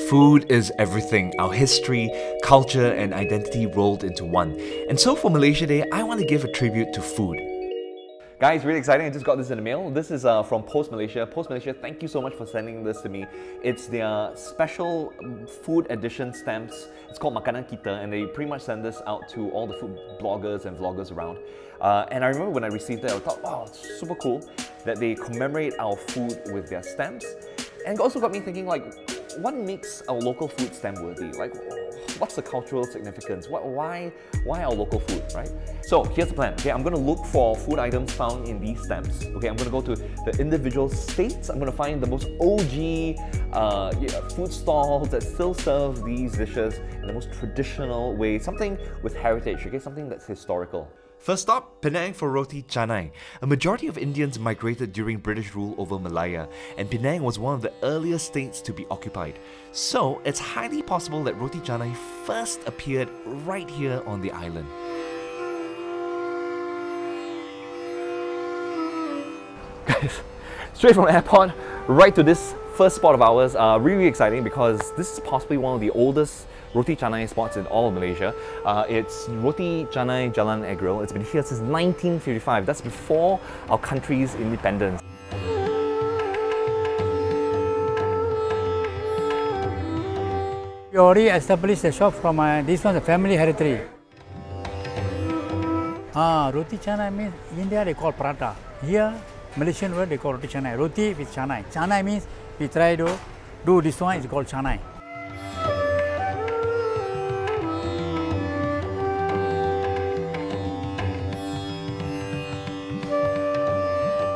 Food is everything, our history, culture and identity rolled into one. And so for Malaysia Day, I want to give a tribute to food. Guys, really exciting, I just got this in the mail. This is from Pos Malaysia. Pos Malaysia, thank you so much for sending this to me. It's their special food edition stamps. It's called Makanan Kita, and they pretty much send this out to all the food bloggers and vloggers around. And I remember when I received it, I thought, wow, it's super cool that they commemorate our food with their stamps. And it also got me thinking, like, what makes our local food stamp worthy? Like, what's the cultural significance? Why our local food, right? So here's the plan. Okay, I'm going to look for food items found in these stamps. Okay, I'm going to go to the individual states. I'm going to find the most OG food stalls that still serve these dishes in the most traditional way. Something with heritage. Okay, something that's historical. First stop, Penang for Roti Canai. A majority of Indians migrated during British rule over Malaya, and Penang was one of the earliest states to be occupied. So, it's highly possible that Roti Canai first appeared right here on the island. Guys, straight from the airport, right to this first spot of ours, really exciting because this is possibly one of the oldest Roti Canai spots in all of Malaysia. It's Roti Canai Jalan Argyll. It's been here since 1955. That's before our country's independence. We already established a shop from this one, the family heritage. Roti Canai means India they call paratha. Here, Malaysian word they call Roti Canai. Roti with Canai. Canai means we try to do this one, it's called Canai.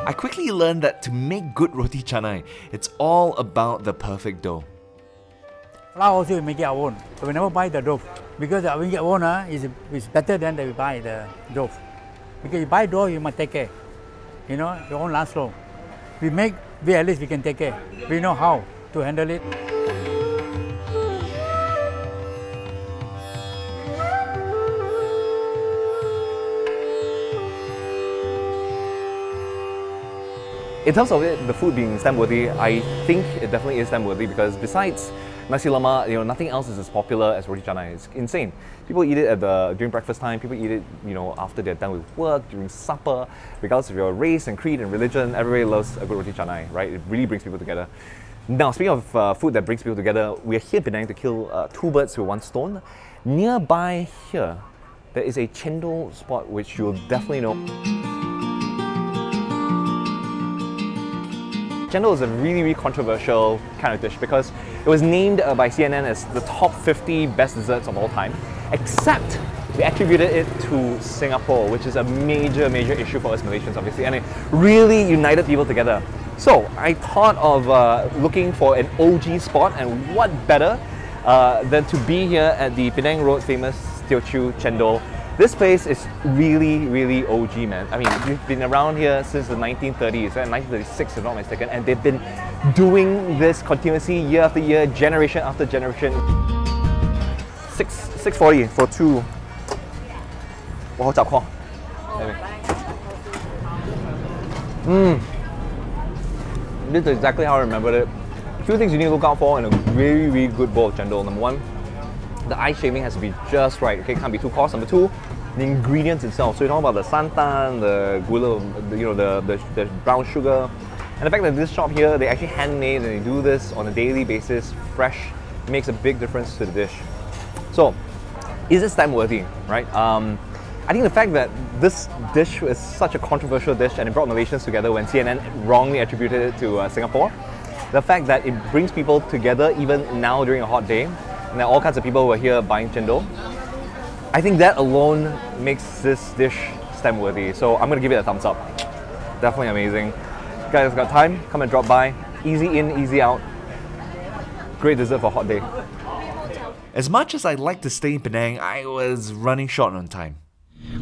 I quickly learned that to make good Roti Canai, it's all about the perfect dough. Flour also we make it our own, but we never buy the dough because we get own is better than we buy the dough. Because you buy dough, you must take care. You know, it won't last long. We at least we can take care. We know how to handle it. In terms of the food being stamp-worthy, I think it definitely is stamp-worthy because besides Nasi Lemak, nothing else is as popular as Roti Canai. It's insane. People eat it during breakfast time, people eat it, after they're done with work, during supper. Regardless of your race and creed and religion, everybody loves a good Roti Canai, right? It really brings people together. Now, speaking of food that brings people together, we're here in Penang to kill two birds with one stone. Nearby here, there is a Chendul spot which you'll definitely know. Chendul is a really controversial kind of dish because it was named by CNN as the top 50 best desserts of all time, except we attributed it to Singapore, which is a major issue for us Malaysians, obviously, and it really united people together. So I thought of looking for an OG spot, and what better than to be here at the Penang Road famous Teochew Chendul. This place is really OG, man. I mean, we've been around here since the 1930s, 1936 if I'm not mistaken, and they've been doing this continuously year after year, generation after generation. 640 for two. This is exactly how I remembered it. A few things you need to look out for in a really good bowl of chendol. Number one, the ice shaving has to be just right. Okay, can't be too coarse. Number two, the ingredients itself. So you're talking about the santan, the gula, the brown sugar, and the fact that this shop here, they actually handmade and they do this on a daily basis, fresh, makes a big difference to the dish. So, is it stamp worthy, right? I think the fact that this dish is such a controversial dish and it brought Malaysians together when CNN wrongly attributed it to Singapore, the fact that it brings people together even now during a hot day, and there are all kinds of people who are here buying chendol, I think that alone makes this dish stamp worthy. So I'm going to give it a thumbs up. Definitely amazing. If you guys got time, come and drop by. Easy in, easy out. Great dessert for a hot day. As much as I'd like to stay in Penang, I was running short on time.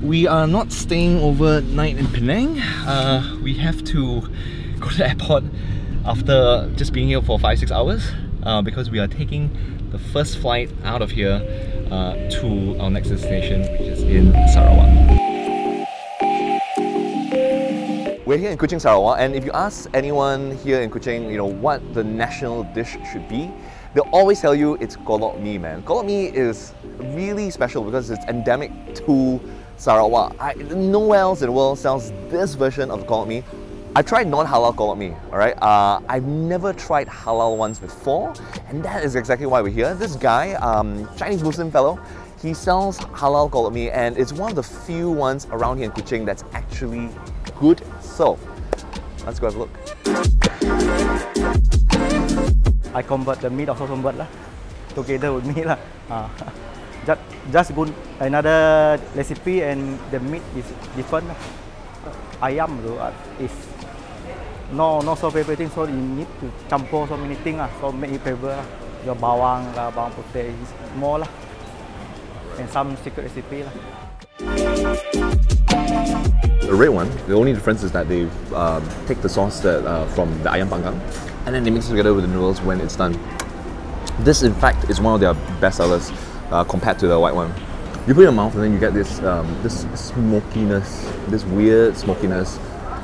We are not staying overnight in Penang. We have to go to the airport after just being here for 5-6 hours because we are taking the first flight out of here to our next destination, which is in Sarawak. We're here in Kuching, Sarawak, and if you ask anyone here in Kuching, what the national dish should be, they'll always tell you it's Kolo mee, man. Kolo mee is really special because it's endemic to Sarawak. Nowhere else in the world sells this version of the Kolo mee. I've tried non-halal Kolo mee, alright? I've never tried halal ones before, and that is exactly why we're here. This guy, Chinese Muslim fellow, he sells halal Kolo mee, and it's one of the few ones around here in Kuching that's actually good. So, let's go have a look. I convert the meat also convert lah, together with me lah. Just good another recipe and the meat is different lah. Ayam is no so favorite thing, so you need to campur so many things lah, so make it flavor lah. Your bawang lah, bawang putih is more lah, and some secret recipe lah. The red one, the only difference is that they take the sauce that, from the Ayam panggang and then they mix it together with the noodles when it's done. This, in fact, is one of their best sellers compared to the white one. You put it in your mouth and then you get this this smokiness, this weird smokiness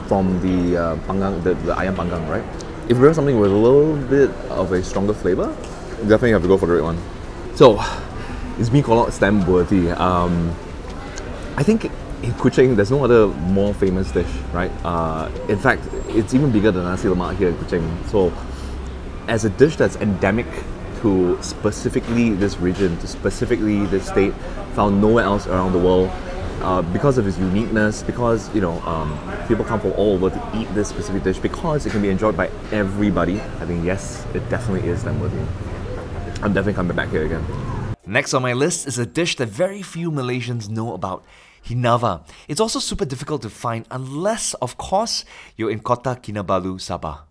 from the panggang, the Ayam panggang, right? If you want something with a little bit of a stronger flavor, you definitely have to go for the red one. So, is mee kolok stamp worthy? I think in Kuching, there's no other more famous dish, right? In fact, it's even bigger than Nasi Lemak here in Kuching. So, as a dish that's endemic to specifically this region, to specifically this state, found nowhere else around the world, because of its uniqueness, because people come from all over to eat this specific dish, because it can be enjoyed by everybody, I think yes, it definitely is stamp worthy. I'm definitely coming back here again. Next on my list is a dish that very few Malaysians know about. Hinava. It's also super difficult to find unless, of course, you're in Kota Kinabalu, Sabah.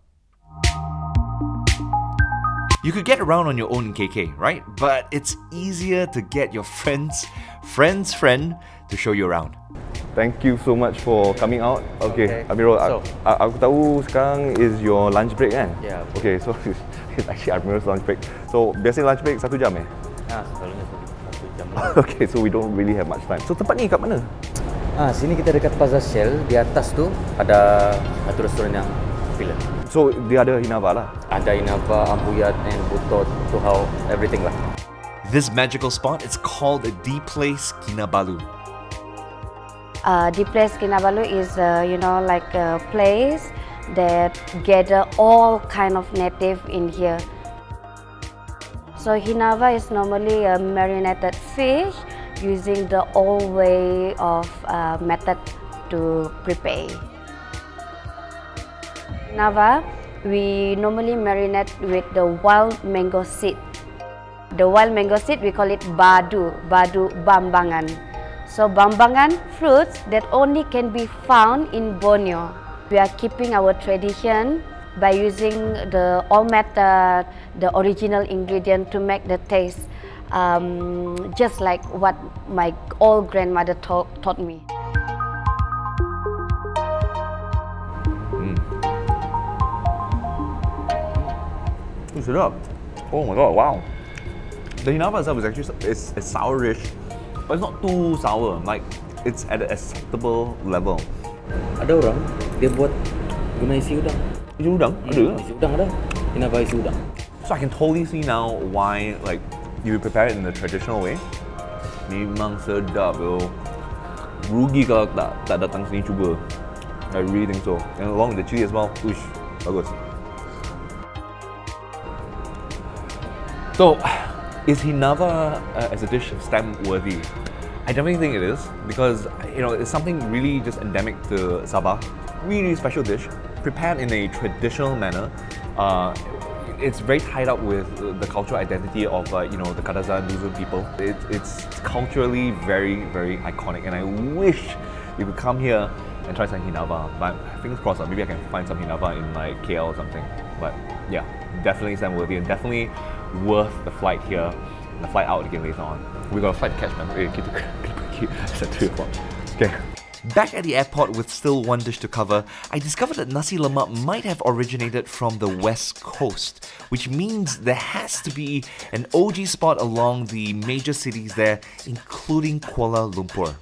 You could get around on your own in KK, right? But it's easier to get your friend's friend to show you around. Thank you so much for coming out. Okay, Amirul, aku tahu sekarang is your lunch break kan? Yeah. Okay, so it's actually Amirul's lunch break. So, biasanya lunch break 1 jam eh? Selalunya 1 jam. Okay, so we don't really have much time. So, tempat ni kat mana? Sini kita dekat Plaza Shell, di atas tu ada satu restoran yang popular. So, dia ada Hinava lah? Ada Hinava, Ambuyat and Butot, Tuhau, everything lah. This magical spot is called the Place Kinabalu. The Place Kinabalu is, like a place that gather all kind of native in here. So Hinava is normally a marinated fish using the old way of method to prepare. Hinava, we normally marinate with the wild mango seed. The wild mango seed, we call it badu bambangan. So bambangan fruits that only can be found in Borneo. We are keeping our tradition by using the old method, the original ingredient to make the taste just like what my old grandmother taught me. Sedap. Oh my god, wow. The Hinava itself is actually it's sourish, but it's not too sour. Like, it's at an acceptable level. Ada orang, dia buat guna isi udang. Isi udang? Ada? Isi udang ada. Hinava isi udang. So I can totally see now why, like, you prepare it in the traditional way. Memang sedap, yo. Rugi kalau tak datang sini cuba. I really think so. And along with the chili as well. Uish, bagus. So, is Hinava as a dish stamp worthy? I definitely think it is, because it's something really just endemic to Sabah. Really special dish, prepared in a traditional manner. It's very tied up with the cultural identity of the Kadazan Luzon people. It's culturally very, very iconic, and I wish you could come here and try some Hinava. But fingers crossed, maybe I can find some Hinava in like KL or something. But yeah, definitely stamp worthy, and definitely worth the flight here and the flight out again later on. We got a flight to catch, man. It's at 3 o'clock. Okay. Back at the airport with still one dish to cover, I discovered that Nasi Lemak might have originated from the West Coast, which means there has to be an OG spot along the major cities there, including Kuala Lumpur.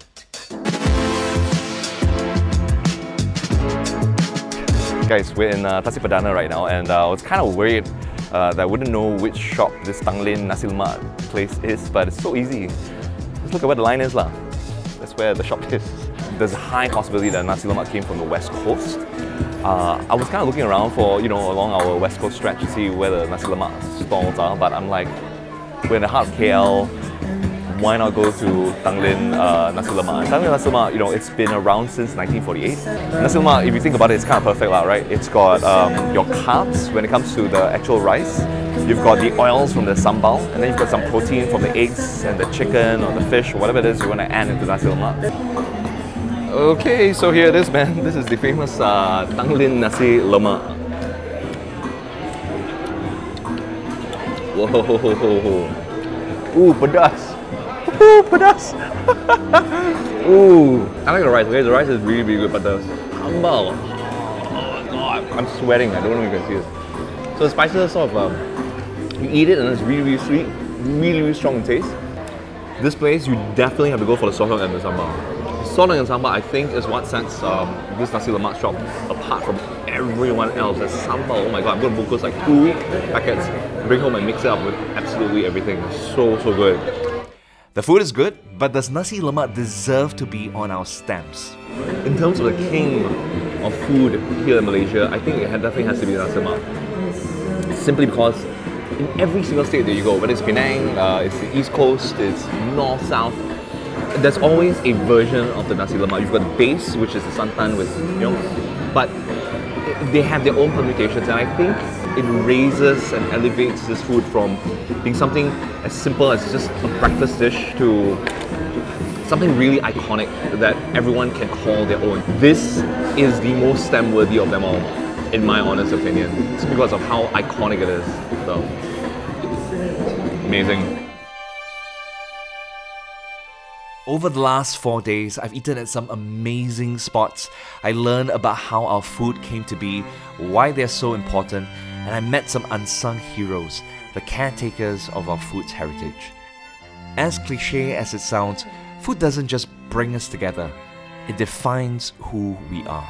Guys, we're in Tasik Perdana right now, and I was kind of worried that wouldn't know which shop this Tanglin Nasi Lemak place is, but it's so easy. Just look at where the line is lah. That's where the shop is. There's a high possibility that Nasi Lemak came from the West Coast. I was kind of looking around for, along our West Coast stretch to see where the Nasi Lemak stalls are, but I'm like, we're in the heart of KL. Why not go to Tanglin Nasi Lemak? Tanglin Nasi Lemak, it's been around since 1948. Nasi Lemak, if you think about it, it's kind of perfect, right? It's got your carbs when it comes to the actual rice. You've got the oils from the sambal, and then you've got some protein from the eggs and the chicken or the fish or whatever it is you want to add into Nasi Lemak. Okay, so here it is, man. This is the famous Tanglin Nasi Lemak. Whoa! Ooh, pedas! Ooh, pedas! Ooh! I like the rice, okay? The rice is really, really good, but the sambal, oh god, I'm sweating. I don't know if you can see this. So the spices are sort of, you eat it and it's really, really sweet, really, really strong in taste. This place, you definitely have to go for the sotong and the sambal. Sotong and sambal, I think, is what sets this Nasi Lemak shop apart from everyone else. The sambal, oh my god, I'm going to book those like 2 packets, bring home and mix it up with absolutely everything. So, so good. The food is good, but does Nasi Lemak deserve to be on our stamps? In terms of the king of food here in Malaysia, I think it definitely has to be Nasi Lemak. Simply because in every single state that you go, whether it's Penang, it's the East Coast, it's North, South, there's always a version of the Nasi Lemak. You've got the base, which is the santan with, but they have their own permutations, and I think it raises and elevates this food from being something as simple as just a breakfast dish to something really iconic that everyone can call their own. This is the most stamp-worthy of them all, in my honest opinion. It's because of how iconic it is. So, amazing. Over the last 4 days, I've eaten at some amazing spots. I learned about how our food came to be, why they're so important, and I met some unsung heroes, the caretakers of our food's heritage. As cliché as it sounds, food doesn't just bring us together, it defines who we are.